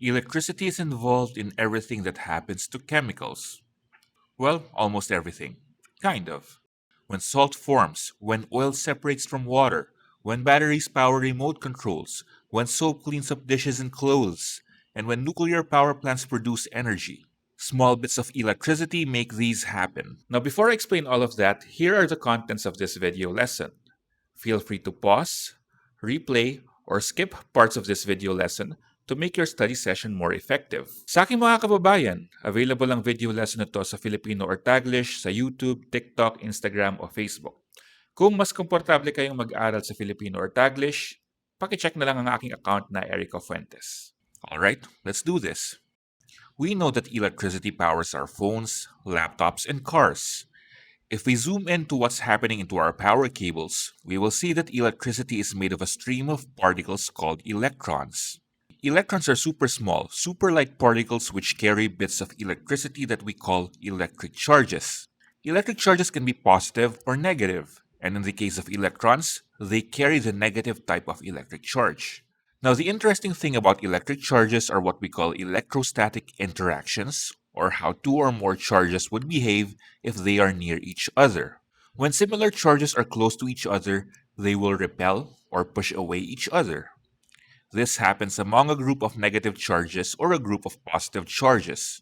Electricity is involved in everything that happens to chemicals. Well, almost everything. Kind of. When salt forms, when oil separates from water, when batteries power remote controls, when soap cleans up dishes and clothes, and when nuclear power plants produce energy. Small bits of electricity make these happen. Now, before I explain all of that, here are the contents of this video lesson. Feel free to pause, replay, or skip parts of this video lesson to make your study session more effective. Sa aking mga kababayan, available ang video lesson na to sa Filipino or Taglish sa YouTube, TikTok, Instagram, o Facebook. Kung mas komportable kayong mag-aral sa Filipino or Taglish, pakicheck na lang ang aking account na Erico Fuentes. Alright, let's do this. We know that electricity powers our phones, laptops, and cars. If we zoom into what's happening into our power cables, we will see that electricity is made of a stream of particles called electrons. Electrons are super small, super light particles which carry bits of electricity that we call electric charges. Electric charges can be positive or negative, and in the case of electrons, they carry the negative type of electric charge. Now, the interesting thing about electric charges are what we call electrostatic interactions, or how two or more charges would behave if they are near each other. When similar charges are close to each other, they will repel or push away each other. This happens among a group of negative charges or a group of positive charges.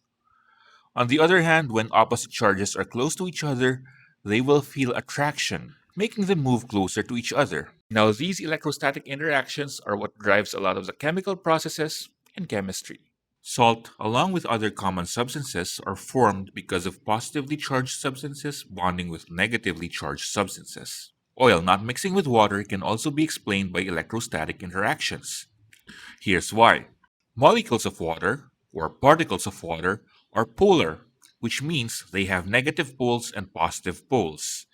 On the other hand, when opposite charges are close to each other, they will feel attraction, making them move closer to each other. Now, these electrostatic interactions are what drives a lot of the chemical processes in chemistry. Salt, along with other common substances, are formed because of positively charged substances bonding with negatively charged substances. Oil not mixing with water can also be explained by electrostatic interactions. Here's why. Molecules of water, or particles of water, are polar, which means they have negative poles and positive poles.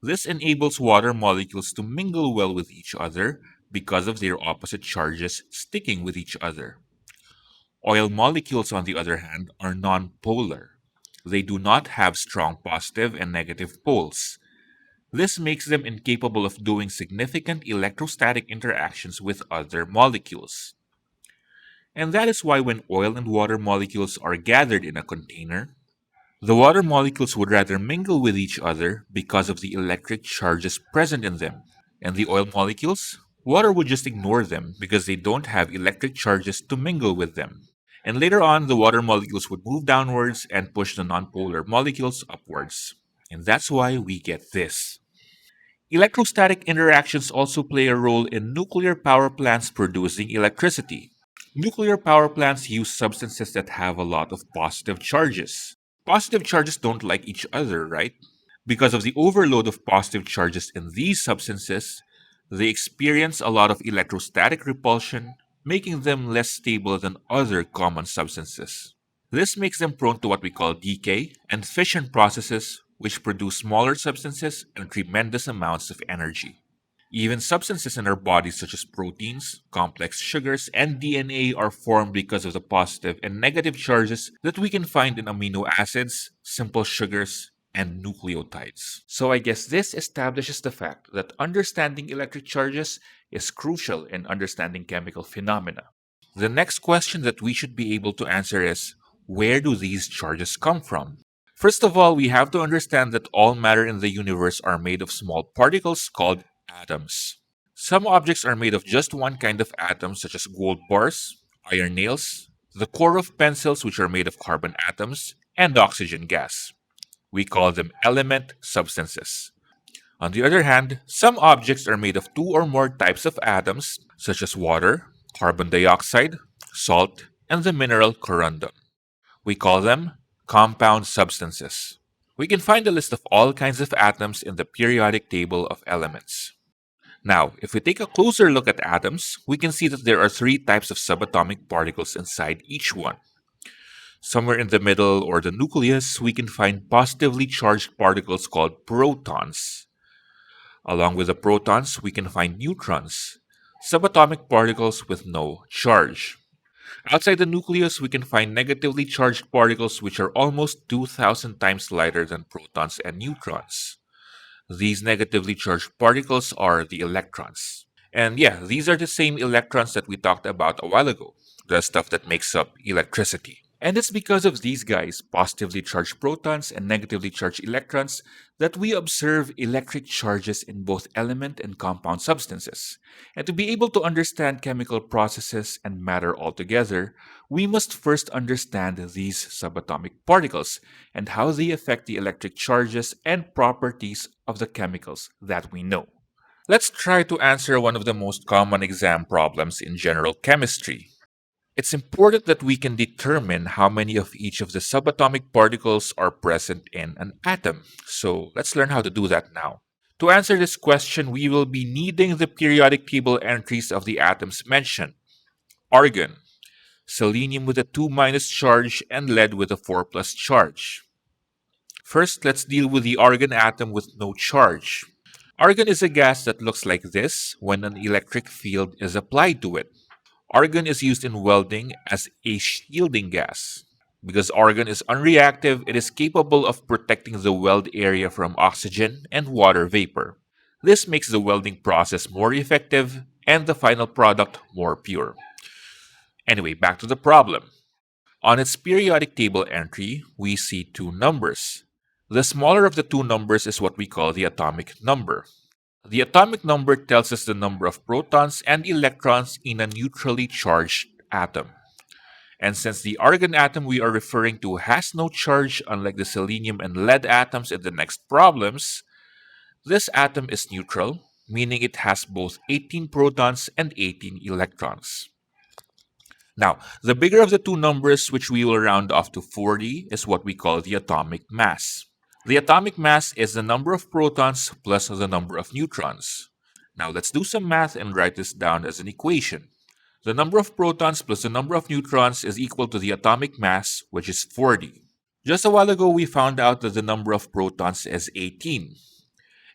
This enables water molecules to mingle well with each other because of their opposite charges sticking with each other. Oil molecules, on the other hand, are nonpolar. They do not have strong positive and negative poles. This makes them incapable of doing significant electrostatic interactions with other molecules. And that is why when oil and water molecules are gathered in a container, the water molecules would rather mingle with each other because of the electric charges present in them. And the oil molecules? Water would just ignore them because they don't have electric charges to mingle with them. And later on, the water molecules would move downwards and push the nonpolar molecules upwards. And that's why we get this. Electrostatic interactions also play a role in nuclear power plants producing electricity. Nuclear power plants use substances that have a lot of positive charges. Positive charges don't like each other, right? Because of the overload of positive charges in these substances, they experience a lot of electrostatic repulsion, making them less stable than other common substances. This makes them prone to what we call decay and fission processes, which produce smaller substances and tremendous amounts of energy. Even substances in our bodies, such as proteins, complex sugars, and DNA, are formed because of the positive and negative charges that we can find in amino acids, simple sugars, and nucleotides. So I guess this establishes the fact that understanding electric charges is crucial in understanding chemical phenomena. The next question that we should be able to answer is, where do these charges come from? First of all, we have to understand that all matter in the universe are made of small particles called atoms. Some objects are made of just one kind of atom, such as gold bars, iron nails, the core of pencils, which are made of carbon atoms, and oxygen gas. We call them element substances. On the other hand, some objects are made of two or more types of atoms, such as water, carbon dioxide, salt, and the mineral corundum. We call them compound substances. We can find a list of all kinds of atoms in the periodic table of elements. Now, if we take a closer look at atoms, we can see that there are three types of subatomic particles inside each one. Somewhere in the middle or the nucleus, we can find positively charged particles called protons. Along with the protons, we can find neutrons, subatomic particles with no charge. Outside the nucleus, we can find negatively charged particles which are almost 2,000 times lighter than protons and neutrons. These negatively charged particles are the electrons. And yeah, these are the same electrons that we talked about a while ago. the stuff that makes up electricity. And it's because of these guys, positively charged protons and negatively charged electrons, that we observe electric charges in both element and compound substances. And to be able to understand chemical processes and matter altogether, we must first understand these subatomic particles and how they affect the electric charges and properties of the chemicals that we know. Let's try to answer one of the most common exam problems in general chemistry. It's important that we can determine how many of each of the subatomic particles are present in an atom. So let's learn how to do that now. To answer this question, we will be needing the periodic table entries of the atoms mentioned: argon, selenium with a 2 minus charge, and lead with a 4 plus charge. First, let's deal with the argon atom with no charge. Argon is a gas that looks like this when an electric field is applied to it. Argon is used in welding as a shielding gas. Because argon is unreactive, it is capable of protecting the weld area from oxygen and water vapor. This makes the welding process more effective and the final product more pure. Anyway, back to the problem. On its periodic table entry, we see two numbers. The smaller of the two numbers is what we call the atomic number. The atomic number tells us the number of protons and electrons in a neutrally charged atom. And since the argon atom we are referring to has no charge, unlike the selenium and lead atoms in the next problems, this atom is neutral, meaning it has both 18 protons and 18 electrons. Now, the bigger of the two numbers, which we will round off to 40, is what we call the atomic mass. The atomic mass is the number of protons plus the number of neutrons. Now, let's do some math and write this down as an equation. The number of protons plus the number of neutrons is equal to the atomic mass, which is 40. Just a while ago, we found out that the number of protons is 18.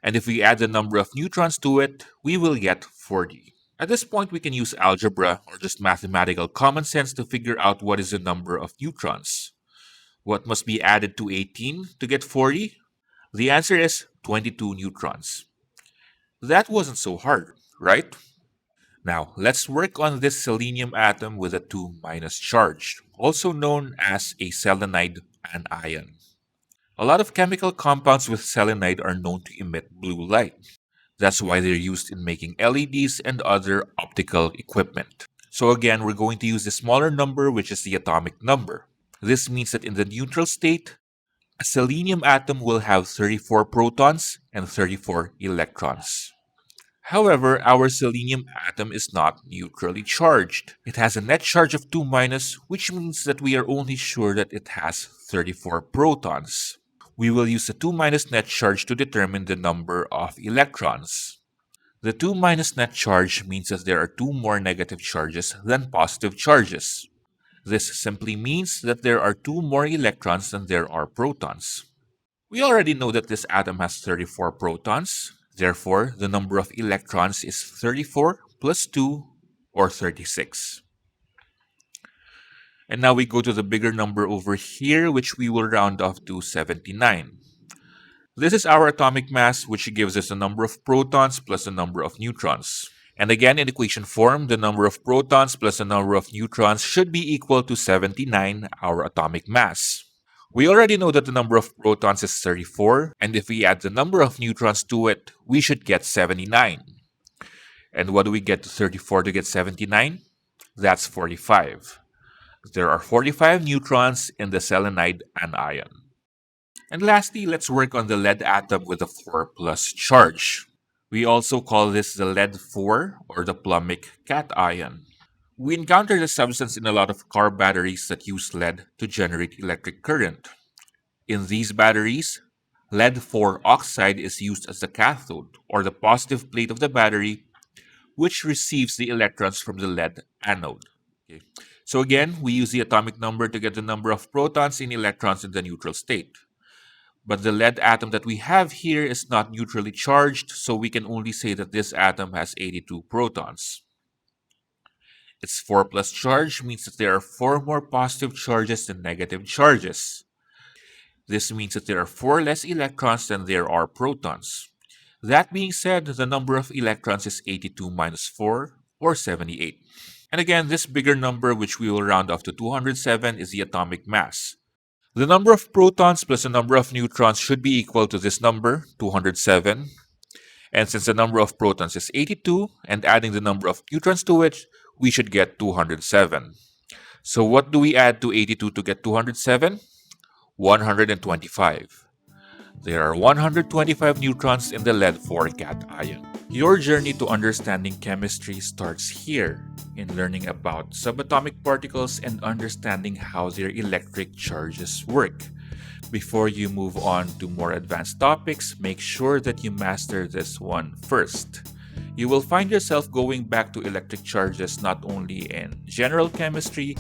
And if we add the number of neutrons to it, we will get 40. At this point, we can use algebra or just mathematical common sense to figure out what is the number of neutrons. What must be added to 18 to get 40? The answer is 22 neutrons. That wasn't so hard, right? Now, let's work on this selenium atom with a 2 minus charge, also known as a selenide anion. A lot of chemical compounds with selenide are known to emit blue light. That's why they're used in making LEDs and other optical equipment. So again, we're going to use the smaller number, which is the atomic number. This means that in the neutral state, a selenium atom will have 34 protons and 34 electrons. However, our selenium atom is not neutrally charged. It has a net charge of 2 minus, which means that we are only sure that it has 34 protons. We will use the 2 minus net charge to determine the number of electrons. The 2 minus net charge means that there are two more negative charges than positive charges. This simply means that there are two more electrons than there are protons. We already know that this atom has 34 protons. Therefore, the number of electrons is 34 plus 2, or 36. And now we go to the bigger number over here, which we will round off to 79. This is our atomic mass, which gives us the number of protons plus the number of neutrons. And again, in equation form, the number of protons plus the number of neutrons should be equal to 79, our atomic mass. We already know that the number of protons is 34, and if we add the number of neutrons to it, we should get 79. And what do we get to 34 to get 79? That's 45. There are 45 neutrons in the selenide anion. And lastly, let's work on the lead atom with a 4 plus charge. We also call this the lead 4 or the plumic cation. We encounter the substance in a lot of car batteries that use lead to generate electric current. In these batteries, lead 4 oxide is used as the cathode or the positive plate of the battery, which receives the electrons from the lead anode. Okay. So again, we use the atomic number to get the number of protons and electrons in the neutral state. But the lead atom that we have here is not neutrally charged, so we can only say that this atom has 82 protons. Its 4 plus charge means that there are 4 more positive charges than negative charges. This means that there are 4 less electrons than there are protons. That being said, the number of electrons is 82 minus 4, or 78. And again, this bigger number, which we will round off to 207, is the atomic mass. The number of protons plus the number of neutrons should be equal to this number, 207. And since the number of protons is 82, and adding the number of neutrons to it, we should get 207. So what do we add to 82 to get 207? 125. There are 125 neutrons in the lead-4 cation. Your journey to understanding chemistry starts here, in learning about subatomic particles and understanding how their electric charges work. Before you move on to more advanced topics, make sure that you master this one first. You will find yourself going back to electric charges not only in general chemistry,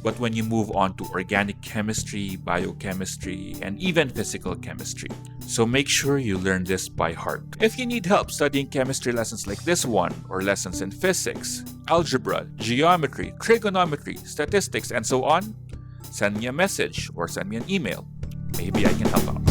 but when you move on to organic chemistry, biochemistry, and even physical chemistry. So make sure you learn this by heart. If you need help studying chemistry lessons like this one, or lessons in physics, algebra, geometry, trigonometry, statistics, and so on, send me a message or send me an email. Maybe I can help out.